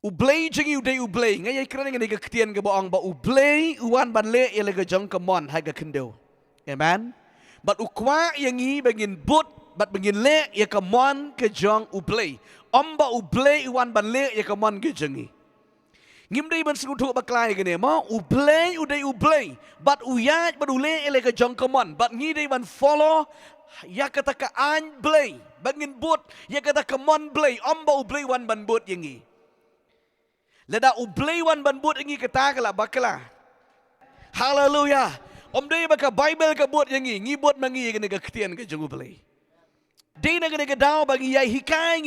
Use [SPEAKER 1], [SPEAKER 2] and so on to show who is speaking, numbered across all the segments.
[SPEAKER 1] Ublay jangi uday ublay. Ngay kerana ngay keketian ke boang ba ublay uan ban le ia lega jong kemon hai ke kendo. Amen. Bat ukwa yang i bangin but bat bangin le ia kemon ke jong ublay. Ba ublay uan ban le ia kemon ke jangi. Ngimdai ban sekutu baklai gini ma ublay uday ublay. Bat uyat bat ule ia lega jong kemon. Bat ngidai ban follow ya kata ke an blay. Bangin but ya kata kemon blay. Ba ublay uan ban but yang i. Lada ublay wan ban buat ingi kata kala bakala. Hallelujah. Day baka Bible ka buat yang ngi buat mangi kena keketian ke jong ublay. Day na kena daw bagi yai hikai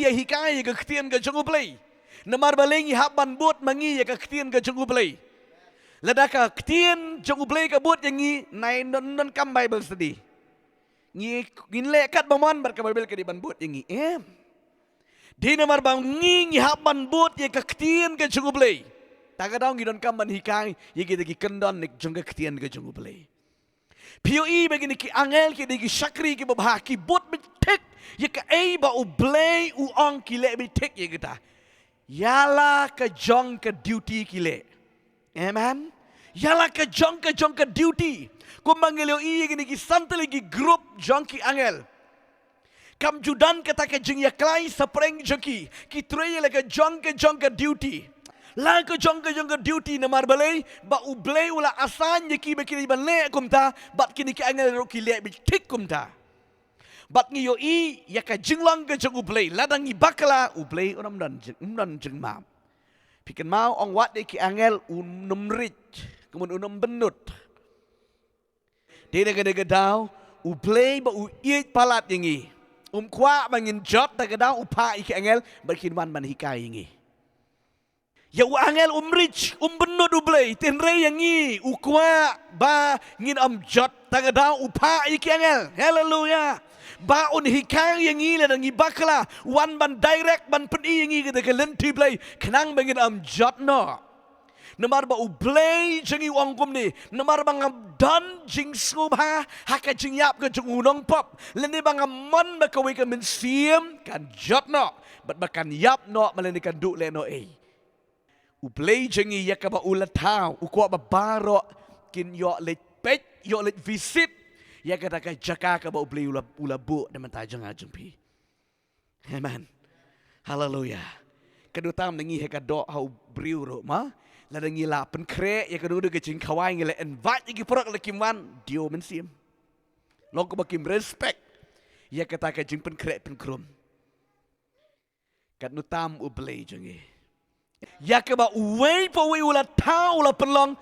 [SPEAKER 1] ke keketian ke jong ublay. Namar balengi hap ban buat mangi ke keketian ke jong ublay. Lada ka keketian jong ublay ka buat yang ngi nai non kam Bible study. Ngi lekat bamon bar ka Bible ka di ban buat yang ngi. Di namar bang ngi hapan but ye keketian ke jungublay. Taga daw ngidon kam ban hikai ye kita ki kendon nik jong keketian ke jungublay. POE begini ki angel ki digi syakri ki babha ki but betek ye ka ba ublay uong ki le betek ye kita. Yala ke jong ke duty ki le. Amen. Yala ke jong ke duty. Kumbangelo i gini ki santali ki group jong ki angel. Kam judan kata ke jeng ya klai sapreng joki ki treye le ke jong ke duty la ke jong ke duty na marbalay ba ublay ula asan ye ki bekini ban le kumta bat kini ki angel ro ki le bi tik kumta bat ngi yo i ya ka jinglang ke jong ublay ladang i bakala ublay unam dan jeng mam pikan mau ong wat de ki angel rich kemun unam benut de ne daw ublay ba u iet palat yengi kwa bangin jot ta kadang upa iki angel berkinwan ban hikai ingi. Ya angel rich benut ublay tenre yangi ukwa ba ngin jot ta kadang upa iki angel. Hallelujah. Ba hikai yangi le dangi bakla wan ban direct ban peni yangi kita kelenti blay kenang bangin jot no. Namar ba ublay jangi wangkum ni. Namar ba ngam jing subha haka jing yap ke jung unong pop. Leni ba ngamon ba kawi ka mensiam kan jot no. Bat ba kan yap no maleni kan du le no Ublay jangi ya ka ba ulatau. Ukwa ba baro kin yo let pet yo let visit. Ya kata ka jaka ka ba ublay ula bu naman tajang ajang pi. Amen. Hallelujah. Kadutam nangi heka do hau briu ro ma. Ladang ngila pen kre ya kedua ke jing kawai ngila invite iki porak le kimwan dio mensim. Long ko bakim respect ya kata ke jing pen kre pen krum. Kat nutam ublay jangi. Ya ke ba uwei pa uwei ula tau ula penlong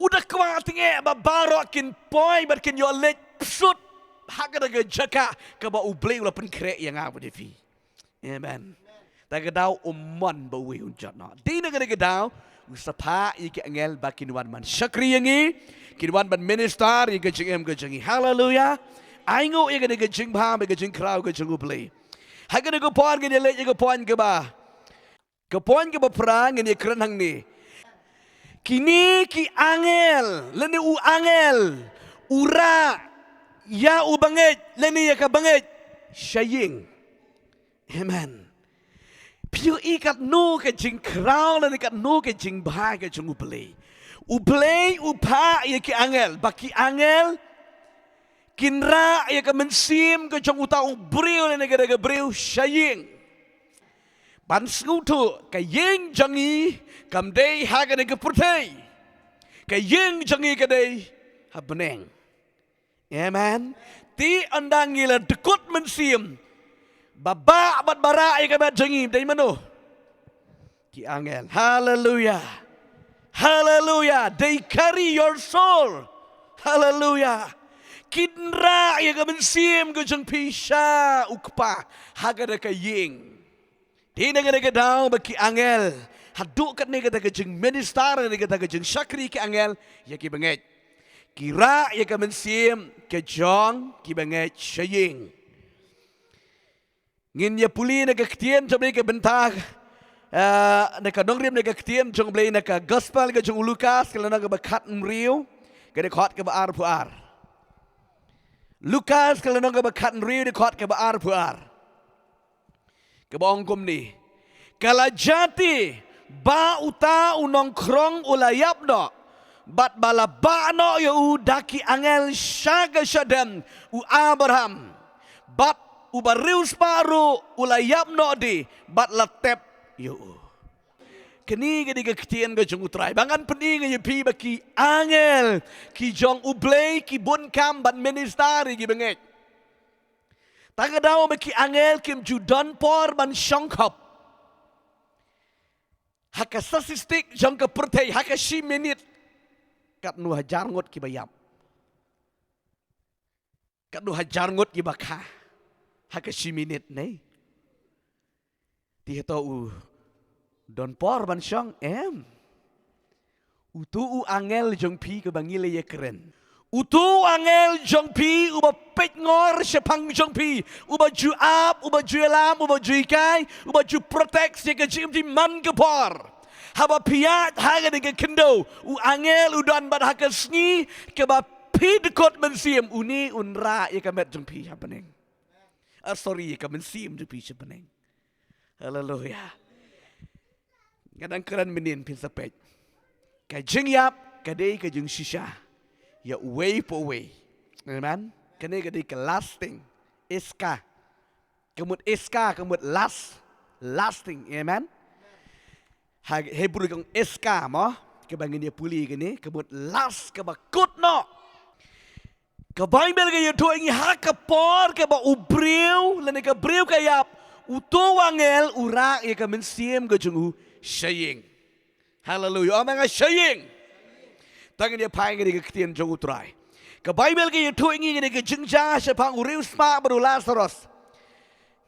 [SPEAKER 1] udah kwa tinge ba barokin poi berkin yo let psut haga daga jaka ke ba ublay ula pen kre yang apa devi. Amen. Taga daw umman ba uwei unjat na. Di na daw usapa iki angel ba kinwan man syakri yangi kinwan ban minister yang kejeng kejengi hallelujah aingo yang kejeng ba kejeng krau kejeng ublay haga ko pon gini le ko pon ke ba perang ini kerenang ni kini ki angel leni u angel ura ya u banget leni ya ka banget syaying amen. Piu ikat nu ke jing krau dan ikat nu ke jing bah ke jing ublay. Ublay upa ya ki angel. Baki angel kinra ya ke mensim ke jing uta ubriu dan ke briu syaying. Ban skutu ke ying jangi kam day ha ke putay. Ke ying jangi ke day ha beneng. Amen. Ti andang ngila dekut mensim. Baba bat bara ay kabat jangi dari mana? Ki angel. Hallelujah. Hallelujah. They carry your soul. Hallelujah. Kinra ay kabensim ko jang pisha ukpa haga ka ying. Di na daw baki angel. Haduk kat ni kata jang minister ni kata jang syakri ki angel ya ki banget. Kira ya kabensim ke jang ki banget syaying. Ngin ya puli na kaktian jom ke bentag na ka dongrim na kaktian jom na ka gospel ka jong Lukas kala na ka bakat mriu ka khot ka baar puar Lukas kala na ka bakat mriu de khot ka baar puar ka bong kum ni kala jati ba uta unong krong ulayap no. Bat bala ba no ya u daki angel syaga syadam u Abraham. Bat ubarius paru ulayap no di bat latep ya u. Kini gadi keketian ke jong utrai. Bangan pening ya pi baki angel ki jong ublay ki bun kam bat ministari ki bengek. Tagadaw baki angel kim judan por ban syangkap. Haka statistik jong ke pertai haka 10 minit. Kat nu hajar ngot ki bayam. Kat nu hajar ngot ki bakha. Haka 10 minit nei. Dia tahu don por ban syang utu angel jong pi ke bangile ye keren. Utu angel jong pi uba pet ngor sepang jong pi uba ju ap uba ju elam uba ju ikai uba ju protect ye ke jim di man ke por. Haba piat haga dengan kendo u angel udan bad haka sngi ke ba pidkot mensim uni unra ye kamet jong pi happening. Sorry ye kamen sim jong pi happening. Hallelujah. Kadang keren menin pin sepet. Ka jeng yap kadai ka jeng shisha. Ya way po way. Amen. Kadai kadai ka lasting. Iska. Kemut iska kemut lasting. Amen. Hebrew kang eska mo kebangin dia puli gini kebut las kebakut no ke Bible ke yoto ingi hak por ke ba ubriu lene ke briu kayap uto wangel ura ye ke mensiem ke jungu shaying. Hallelujah. Amen shaying. Tangan dia pai ke ketien jungu trai. Ke Bible ke yoto ingi gini ke jengja sepang uriu spa baru Lazarus.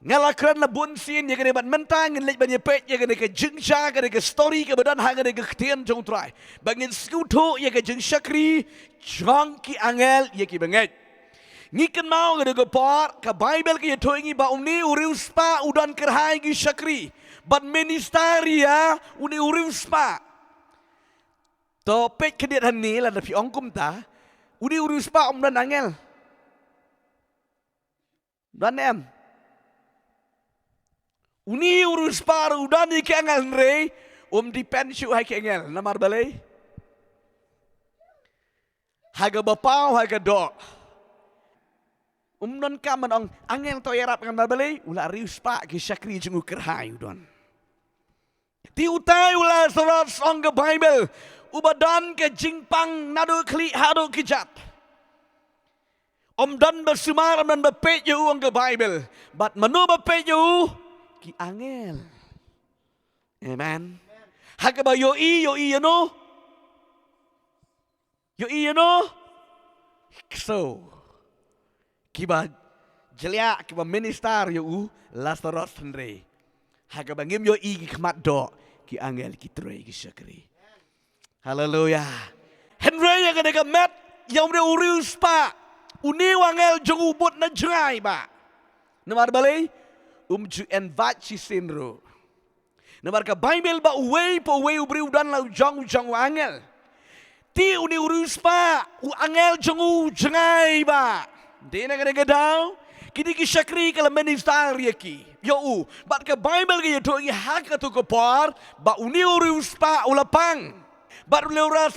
[SPEAKER 1] Ngalakran la bun sin ye kene ban mentang ngin lej ban ye pet ye kene ke jingja kene ke story ke badan ha kene ke ktien jong trai bangin skuto ye ke jing syakri jong ki angel ye ki benget ngiken mau kene ke por ke Bible ke ye toingi ba uni uriu spa udan kerhai ki syakri ban ministeria uni uriu spa to pet kediat hani la da pi ongkum ta uni uriu spa dan angel dan em uni urus paru dan di kengel rei depend syu hai kengel namar balai haga bapau haga do non kaman ong angel to yarap kan balai ula rius pa ki syakri jungu kerhai udon ti utai ula surat ong ke Bible ubadan ke jingpang nadu kli hadu kijat dan bersumar dan bepet yu ong ke Bible but manu bepet yu ki angel. Amen. Haka ba yo i ano? Yo i ano? So. Kiba jelia kiba minister yo Lazarus Henry. Haka ba ngim yo i kmat do ki angel ki tre ki syakri. Hallelujah. Henry yang kena met yang dia urus pa. Uni wangel jong ubut na jrai ba. Namar balai ju invite si sinro. Namar ka Bible ba uway po uway ubri udan la ujang wangel. Ti uni urus pa u angel jong jngai ba. Di na kena gadaw. Kini ki syakri kala minister yaki. Yo u. Bat ka Bible ka yato ingi haka to ko par. Ba uni urus pa ulapang. Bat uli uras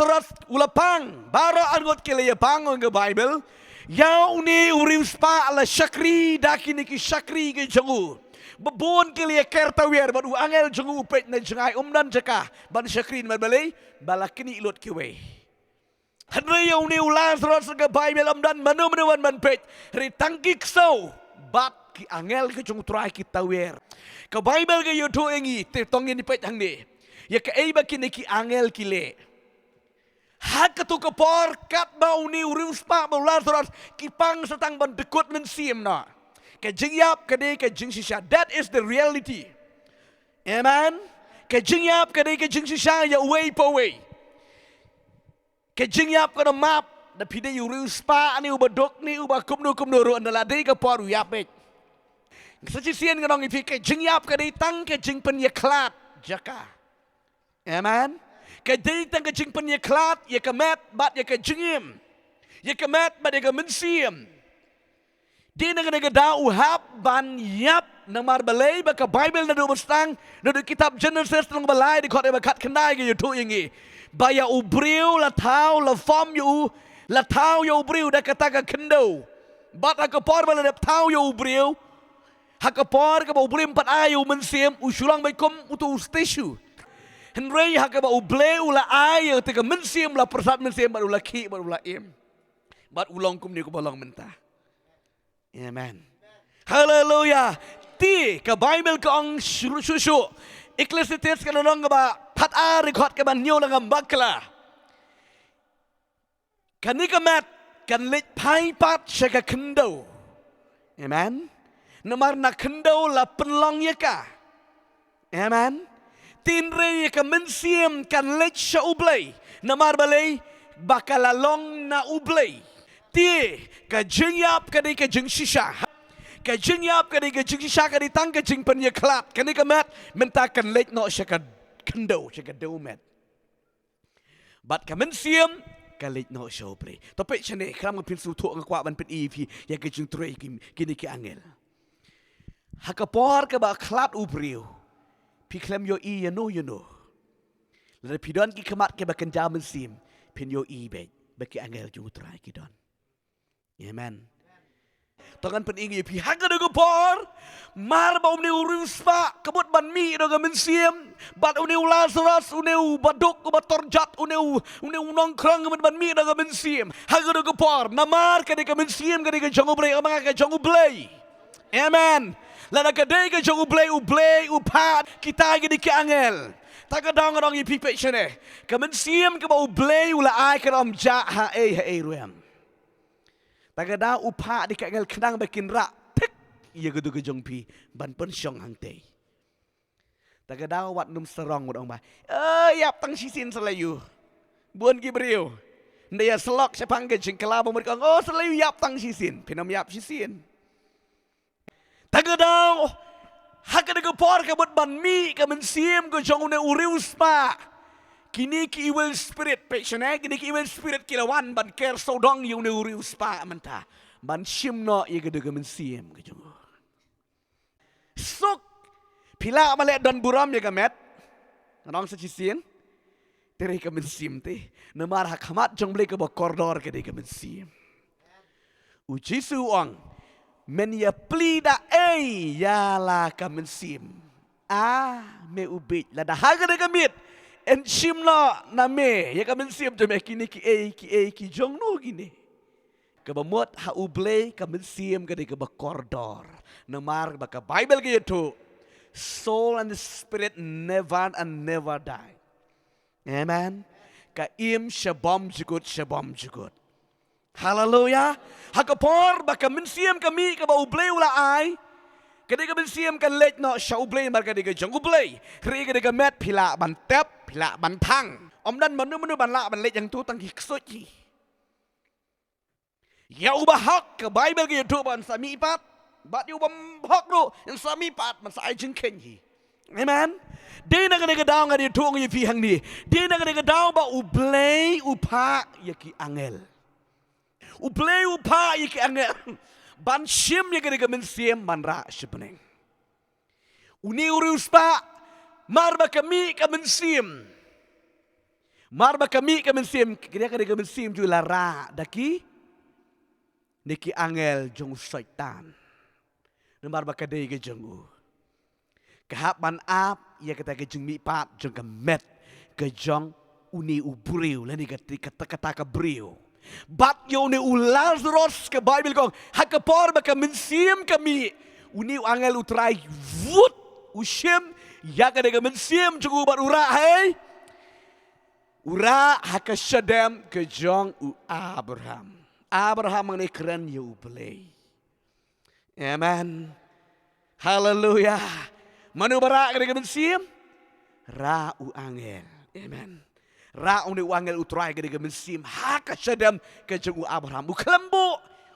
[SPEAKER 1] ulapang. Bara angot kila yapang ang Bible. Ya uni urus pa ala syakri daki niki syakri ke jongu. Babon kili kerta wer badu angel jongu upet na jengai dan jaka ban syakri man balai balakini ilot kiwe. Henry ya uni ulas ros ke Bible dan manu wan man pet ritangki so bat ki angel ke jongu trai kita wer. Ke Bible ke yoto engi te tongin pet hang ni. Ya ke ei bakini ki angel kile. Hak tu ke por kat bau ni urus pa bau Lazarus kipang setang ban dekut mensim na. Ke jingyap ke de ke jing shisha. That is the reality. Amen. Ke jingyap ke de ke jing shisha ya way po way. Ke jingyap ke na map da pide urus pa ni ubadok ni ubakum no ro andala de ke por yapet. Sesisian ke dong ifi ke jingyap ke de tang ke jing pen ye klat jaka. Amen. Kadai tang kecing pen ye klat ye kemet bat ye kejingim ye kemet bat ye kemensim di negara da uhap ban yap namar balai baka Bible na do mustang na do kitab Genesis nang balai di khot bakat kenai ke yutu yangi baya ubriu la tau la fom yu la tau yu ubriu da kata ka kendo bat ka por bala da tau yu ubriu hakapor ka ba ubriu pat ayu mensiem usulang baikom utu station Henry hakaba ubleu la ayu te ka mensiem la persat mensiem ba ula ki ba ula im bat ulong kum ni ko balong mentah. Amen. Hallelujah. Ti ka Bible ka ang shushu. Ecclesiastes ka nang ba pat record ka ban nyo lang bakla. Kani ka mat kan lit pai pat siya ka kendo. Amen. Namar na kendo la penlong ya ka. Amen. Tinre ka mensiem kan lit siya ublay. Namar balay bakalalong na ublay. Ti ka jingyap ka di ka jing shisha. Ka jingyap ka di ka jing shisha ka di tang ka jing panya klap. Kani ka mat mentakan lek no siya ka kendo siya ka do met. Bat ka mensiem ka lek no siya ublay. Tapi siya ni kram ka pinsu tuwa nga kwa ban pin ipi ya ka jing turay kini ki angel. Hakapor ka ba klap ubriw. Pi klem yo i ya no. Lada pidon ki kamat ka ba kanja mensim pin yo i beg. Bagi angel jung turay ki don. Amen. Tangan peninggi pihak ada gopor, mar ba umni uruspa, kabut ban mi do gamensiam, bat umni Lazarus, umni baduk bat torjat, umni nongkrong ban mi do gamensiam. Haga do gopor, namar ka de gamensiam ka de jangu blay, amanga ka jangu blay. Amen. Lada ka de ka jangu blay, upat kita gidi ki angel. Tagadang orang ipipek sene. Gamensiam ka ba ublay ula ai ka ram ja ha ruam. Tagada upa di kagel kenang bakin rak pek ia gedu gejong pi ban pensyong hang tei. Tagada wat num serong udang ba. Yap tang sisin selayu. Buan ki beriu. Ndia selok sepang gejeng kelabo mereka. Oh selayu yap tang sisin. Pinam yap sisin. Tagada hakada gepor kabut ban mi ka mensiem gejong une urius pa. Kini ki evil spirit pekshane kini ki evil spirit kilawan ban ker sodong yung neurius pa menta ban shimno ye gedega mensiem kejung sok pila malek don buram ye gamet nang sacisin tere ka mensim te namar hakamat jong ble ka ba koridor ke de ka mensim uji suang men ya plida ya la ka mensim me ubit la da haga de gamit en shimla na me ya ka mensim to me kini ki jong no gini ka ba mot ha ublay ka mensim ka de ka ba koridor namar ba ka Bible ka to soul and the spirit never and never die. Amen. Ka im shabam jugut. Hallelujah. Hakapor ba ka mensim kami ka ba ublay ula ay kadi ka mensim kan lek no sha ublay mar kadi ka jong ublay ri kadi ka met pila ban tep pila ban thang om dan manu ban la ban lek yang tu tang hiksoji ya ubah hak ke Bible ke tu ban sami pat bat yu bam hak ro yang sami pat man sai jing ken hi amen de na ka daw nga di tu ngi pi hang ni de na ka daw ba ublay upa ya ki angel ublay upa ya ki angel ban shim ya ka mensim ban ra shipneng uni urus pa marba kami ka mensim kira ka mensim ju lara daki niki angel jong syaitan marba ka dei ka jong kahap man ap ya kata ka jong mi pat jong ka met ka jong uni ubriu lani ka kata ka briu bat yo ne Lazarus ke Bible kong hakapor ba ka mensim kami uni angel utrai vut ushim ya ka de mensim jugu bat ura hey ura hakasyadem ke jong u Abraham ang keren you play amen hallelujah manu bara ka de mensim ra u angel amen ra uni wangel utrai ke mensim hakasyadem ke jong u Abraham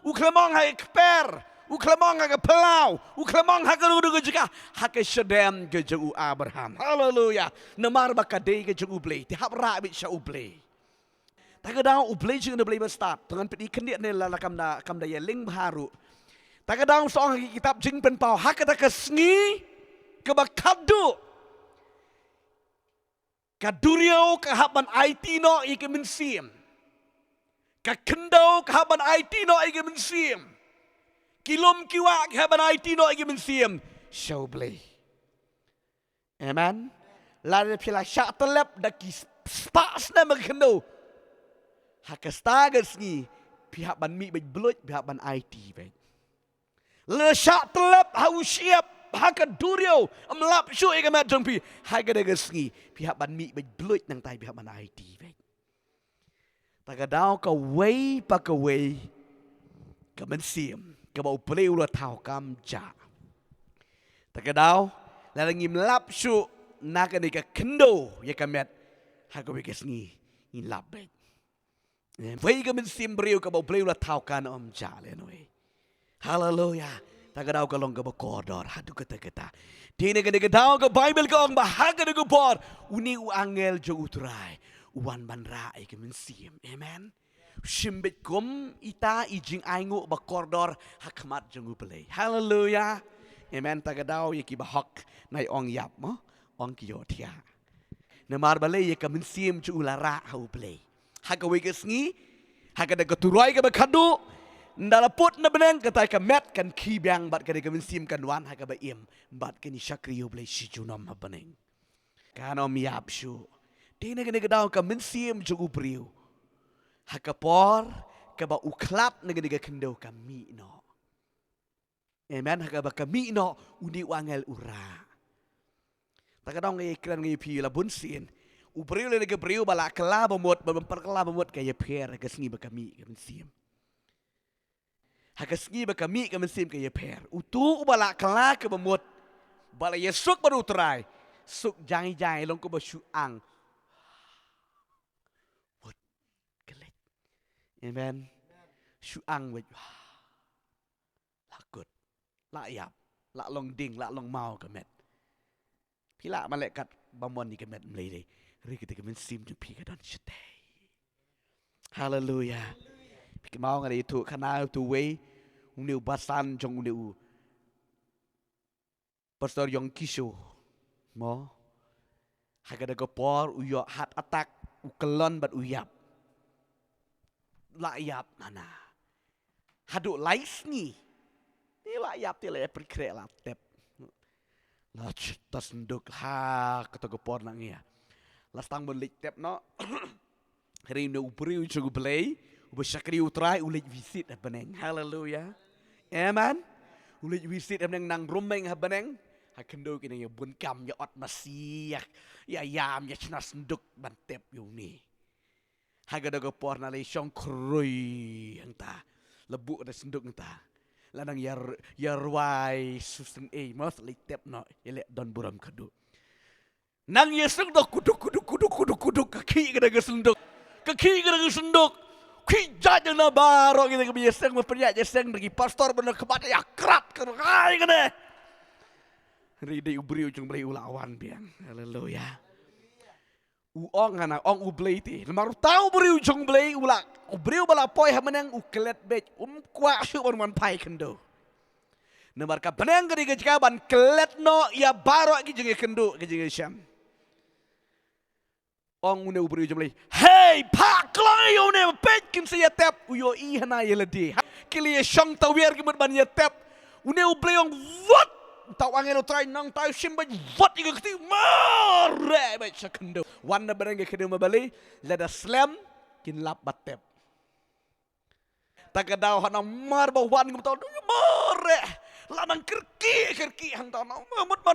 [SPEAKER 1] uklemong ha ekper uklemong ha pelau uklemong ha garudu ke jika hakasyadem ke jong u Abraham hallelujah namar bakadei ke jong u blay ti hap ra bit sha u blay ta ga daw u blay jing na blay ba start tangan pedi kendiat ne la kam da ye ling baru Takadang seorang kitab jing penpau hak kata kesengi kebakadu kaduriau kehaban IT no ike mensim kakendau kehaban IT no ike mensim kilom kiwa kehaban IT no ike mensim show play. Amen. Lalu pila syak telep daki spas na magkendau hak stagas ni pihak ban mi baik belut pihak ban IT baik. Lesyak telap hau siap haka duriau amlap syuk ika mat jengpi haka daga sengi pihak ban mi baik belut nang tai pihak ban IT baik. Tagadau ka wei pa ka wei ka mensim ka bau play ulah tau kam ja. Tagadau lalang imlap syuk naka nika kendo ya kamet haka wei ka sengi in lap baik. Wei ka mensim beriu ka bau play ulah tau kan om ja lenoi. Hallelujah. Tagadau kalong ka bakodor hadu kata-kata. Dine ka tahu ka Bible ka ang bahaga na gupor. Uni u angel jo utray. Uwan banra ay kemensim. Amen. Shimbit kum ita ijing aingu bakordor hakmat jong upelay. Hallelujah. Amen. Tagadau yaki bahok na ong yap mo. Ong kiyotia. Namar balay yaka mensim jo ulara ha upelay. Hagawi kesngi. Hagada katuray ka bakadu. Ndalaput na beneng katay ka met kan kibang bat ka mensim kan wan ha ka ba im bat ka ni syakriyo blay sijunom ha beneng kanom yapshu tina ka daw ka mensim jo upriyo ha ka por ka ba uklap na ka kendo ka mi no. Amen. Ha ka ba ka mi no uni wangel ura takadaw ngay ikran ngay piyo la bunsin upriyo le ka priyo bala kala bamot bamparkala bamot kaya pier ka sngi ba kami ka mensim hagasngi ba kami ka mensim kaya per. Utu bala kala ka bamut. Bala yesuk baru try. Suk jai long ko ba syuang. What? Kelet. Amen. Syuang wait. Lakut. Layap. Lak long ding, lak long mau kamet. Pila malaikat bamon ni kamet mlay. Ri kita ka mensim jeng pi ka don syetay. Hallelujah. Mau ngari itu kana tu way uniu basan jong uniu pastor yong kisho mo hagada gopor uyo hat atak ukelon bat uyap layap mana hadu lais ni layap ti le prikre laptep la tas nduk ha kata gopor nang ya lastang belik tep no hari no ubriu jogu play Ubasyakri utrai ulit visit habaneng. Hallelujah. Amen. Ulit visit habaneng nang rumeng habaneng. Hakendo kini ya bunkam ya ot masiyak. Ya yam ya cenas nduk bantep yung ni. Hagada ko por na lesyong kroy ang ta. Lebu na senduk ang ta. Lanang yarway susun mas litep no. Yelek don buram kadu. Nang yesung do kuduk kaki kada gesenduk. Kaki kada gesenduk. Kijat yang na baro kita kebiasaan memperlihat jaseng bagi pastor benar kepada ya kerap kerai kena. Rida ubri ujung beri ulawan biang. Haleluya. Uong kana ong ublay ti. Lamaru tahu beri ujung blay ulak. Ubri ubala poi hamenang ukelet bet kwa syu man pai kendo. Namar ka benang kadi kejikaban kelet no ya baro ki jeung kendo ki syam. Ong une ubri ujung blay. Hey, pak klai une pet kin se tep uyo I hana yeledi. Kili syang tawier ki ban ya tep. Une ubri ong what tau angin try nang tau simba what iga keti mare bet sakendo. Wan na barang kede mabali lada slam kin lap batep. Tagadau hana mar ba wan ngum tau mare. Lanang kerki hang tau na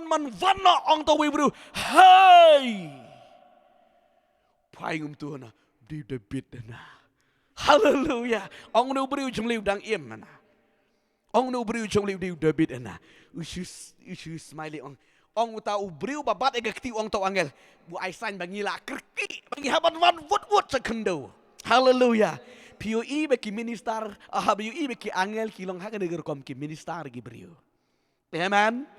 [SPEAKER 1] man wana ong tau wibru. Hey. Paingum tu na di debit na. Hallelujah. Ong no beri ujung liu dang im na. Ong no beri ujung liu di debit na. Usu smiley ong. Ong uta ubriu babat ega keti ong tau angel. Bu aisan bangila kerki bangi haban wan wut sekendo. Hallelujah. POE beki minister, POE beki angel kilong haga neger kom ki minister gi beriu. Amen.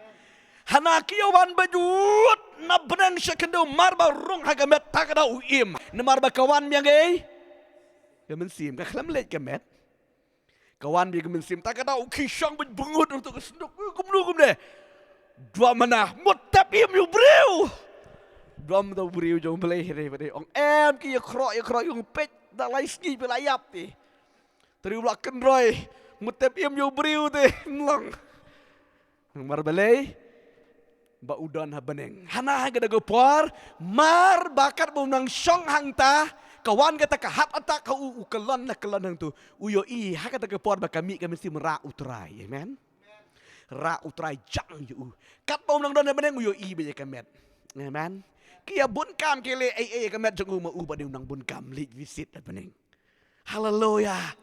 [SPEAKER 1] Hanakiyawan bajut na benang sekendo marba rong hagamet takada uim. Na marba kawan yang gay. Kemensim ka khlam let kemet. Kawan dia kemensim tak kata kisang bengut untuk kesenduk kum deh. Dua mana mutapim yu breu. Dua tau breu jong belai pada ong ki ya krok yung pet dah lai ski belayap ti. Teri ulak kendroy mutapim yu breu te mlang. Mar belai ba udan ha beneng. Hana gada gopor mar bakat bo nang syong hang ta. Kawan kata kahap atak kau kelon hang tu. Uyo i ha kata gopor ba kami mesti mera utrai. Amen. Ra utrai jang yu. Kat bo nang don beneng uyo i be kamet. Amen. Kia bun kam kele kamet jong ma ba ding nang bun kam lit visit ha beneng. Hallelujah.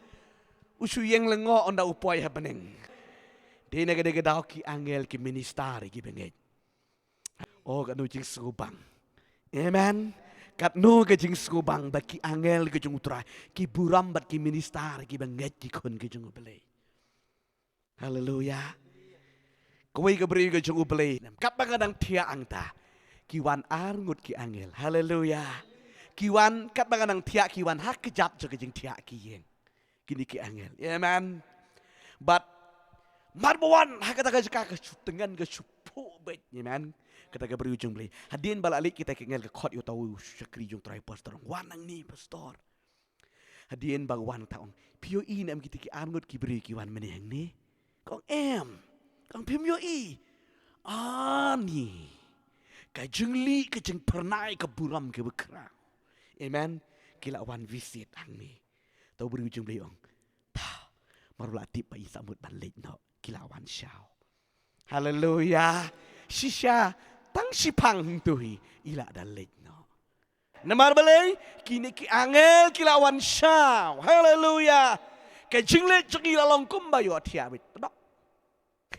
[SPEAKER 1] Usu yang lengo onda upoi ha beneng. Dina gada ki angel ki minister ki benget. Oh kanu jing subang. Amen. Kat nu ke jing skubang bat ki angel ke jung utrai ki buram bat ki minister ki banget ki kon ke jung belai. Haleluya. Koi ke beri ke jung belai. Kat bangadang tia angta. Ki wan arngut ki angel. Haleluya. Ki wan kat bangadang tia ki wan hak kejap jo ke jing tia ki yeng. Kini ki angel. Amen. But marbuan hak kata ke dengan ke supu bet. Amen. Kita ke berujung beli. Hadin balalik kita kengel ke kot yo tahu syakri jung try pastor. Wanang ni pastor. Hadin bang wan taong. Pio i nam kita ki arngut ki beri ki wan meneng ni. Kong kong pim yo i. Ani. Ka jengli ke jeng pernai ke buram ke bekerang. Amen. Kila wan visit ang ni. Tahu berujung beli ong. Ta. Marula tip pa isamut balik no. Kila wan syao. Haleluya. Shisha. Tang sipang tuhi ila dalit no. Namar balay kini ki angel kilawan syam. Haleluya. Ke jingle jengi lalong kumbayo tiawit.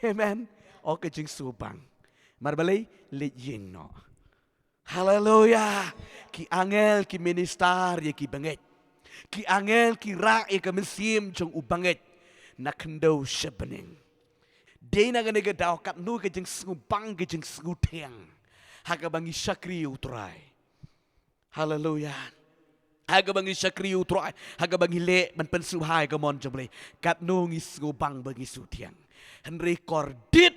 [SPEAKER 1] Amen. O ke jing subang. Mar balay lit yeng no. Haleluya. Ki angel ki minister ye ki banget. Ki angel ki rak ye ke mesim jong ubanget. Nakendo sebening. Dena gane ke daw kat nu ke jeng bang ke jeng tiang. Haga bangi syakri utrai. Haleluya. Haga bangi syakri utrai. Haga bangi le man pensuhai ke mon jemble. Kat nu ngis bang bangi tiang. Henry kordit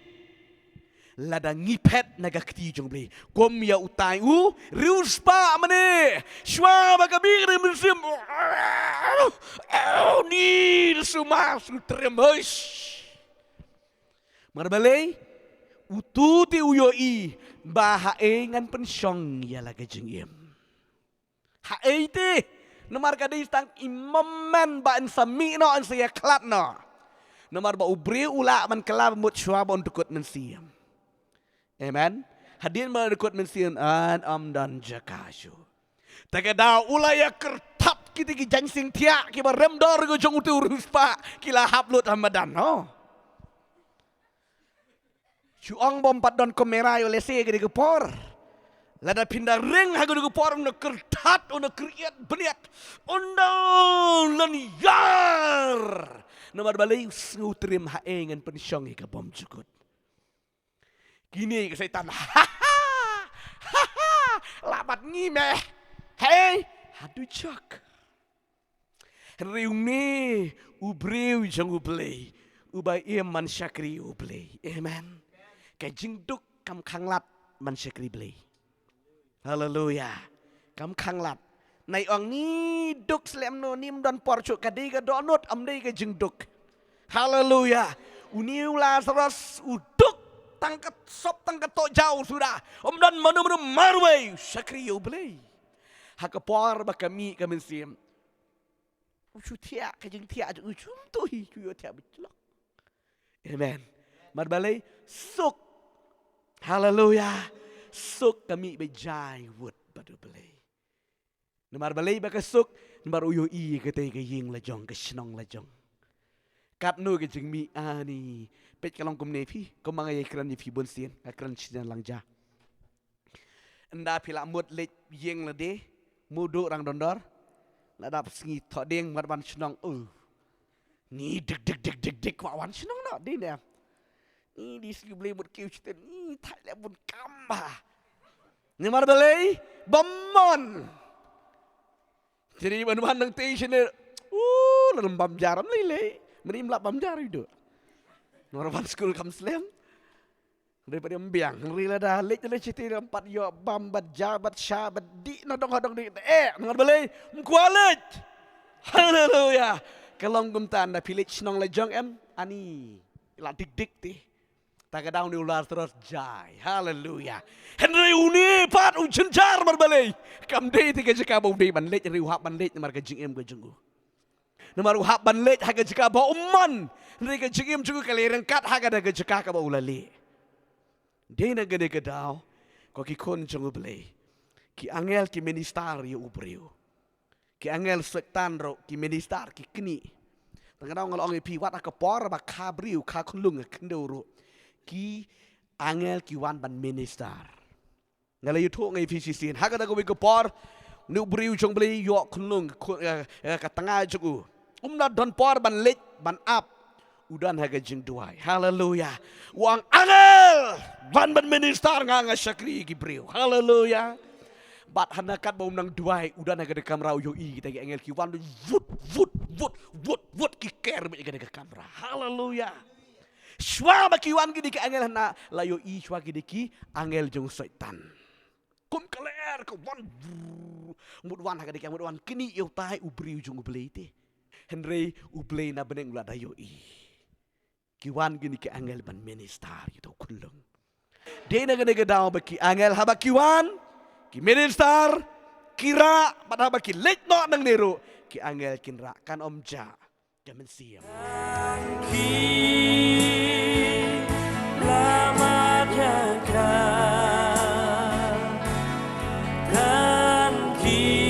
[SPEAKER 1] lada ngipet naga keti jemble. Kom ya utai rius pa mane. Shwa baga bigre musim. Ni suma sutremais. Marbalay, ututi uyo i, ba hae ngan pensyong yala kajeng im. Hae ti, nomar kadai stang imaman ba an sami no an saya klat no. Nomar ba ubri ula man kelab mut sywa ba undukut mensiam. Amen. Hadin ba undukut mensiam an dan jakasyo. Tagada ula ya kertap kita ki jansing tiak ki ba remdor go jong utu urus pa kila haplut hamadan no. Cuang bompat don kamera yo lese gede gepor. Lada pindah ring hago de gepor una kertat una kriat beniat. Undang laniar. Nomor balai ngutrim hae ngan pensyong ke bom cukut. Gini ke setan. Labat ngimeh. Hey, hadu cok. Riung ni ubriu jang ublei. Ubay iman syakri ublei. Amen. Kay jingduk kam khanglat man syakri blei. Haleluya. Kam khanglat. Nay ong ni duk slem no nim don porcuk kadi ka donut amdei ka jingduk. Haleluya. Uniu Lazarus uduk tangkat sop tangkat tok jauh sudah. Om don manu marway syakri blei. Hakapor ba kami sim. Ucu tiak ka jing tiak ucum tuhi kuyo tiak betlok. Amen. Marbalay suk. Haleluya. Suk kami bejai wud badu balay. Namar balay baka suk. Namar uyo i katay kaying lajong kasinong lajong. Katno kajing mi ani. Pet kalong kumnefi. Kumangay ikran ni fi bonsin. Akran sinan lang ja. Anda pila mut let yeng lade. Mudu rang dondor. Ladap sengi todeng marban sinong. Ni dik wawan sinong no. Di na. Ni di segi boleh buat kiu cerita. Ni tak boleh pun kambah. Ni mar balay. Bamon. Jadi mana-mana nang tension ni. Lembam jaram lele. Meni melap bamjar itu. Norban school kam slam. Daripada membiang, rila dah lek le citi empat yo bambat jabat syabat di nodong di ngar balai mkualet. Haleluya. Kelong gumtan da pilih nong le jong em ani la dik ti. Tagadau ni ular terus jai. Haleluya. Henry uni pat ujenjar mar balai. Kam dei ti ka bau dei ban lek riu hap ban lek mar ka jing em ka jenggu. Namar hap ban lek ha ka jika bau umman. Henry ka jing em jenggu kalereng kat ha ka da ka jika ka bau lali. Dia nak gede kedau, kau kikon jangan beli. Ki angel ki ministar ya ubriu. Ki angel sektan ro ki ministar ki kini. Tengah orang orang pi wat akapor ba kabriu ka kunlung kendoro. Ki angel ki wan ban ministar. Ngala yutu ngai pi sisin. Haga da ko kapor nu ubriu jong beli yo kunlung ka tengah jugu. Na don por ban lek ban up. Udan haga jing duai. Haleluya. Wang angel ban minister nga syakri gibriu. Haleluya. Bat hanakat bau nang duai udan haga de kamera yo i kita angel ki wan vut ki ker be de kamera. Haleluya. Shwa ba ki wan ki de angel na la yo i shwa ki de ki angel jong setan. Kum keler ko wan mut wan haga de mut wan kini yo tai ubriu jong ublei te. Henry ublei na beneng ula dayo i. Kiwan gini ke angel ban ministar itu kulung. Dia nak gede daw baki angel haba kiwan, ki ministar, kira pada baki late no nang niru ki angel kinra kan omja jaman siam. Lama jaga kan ki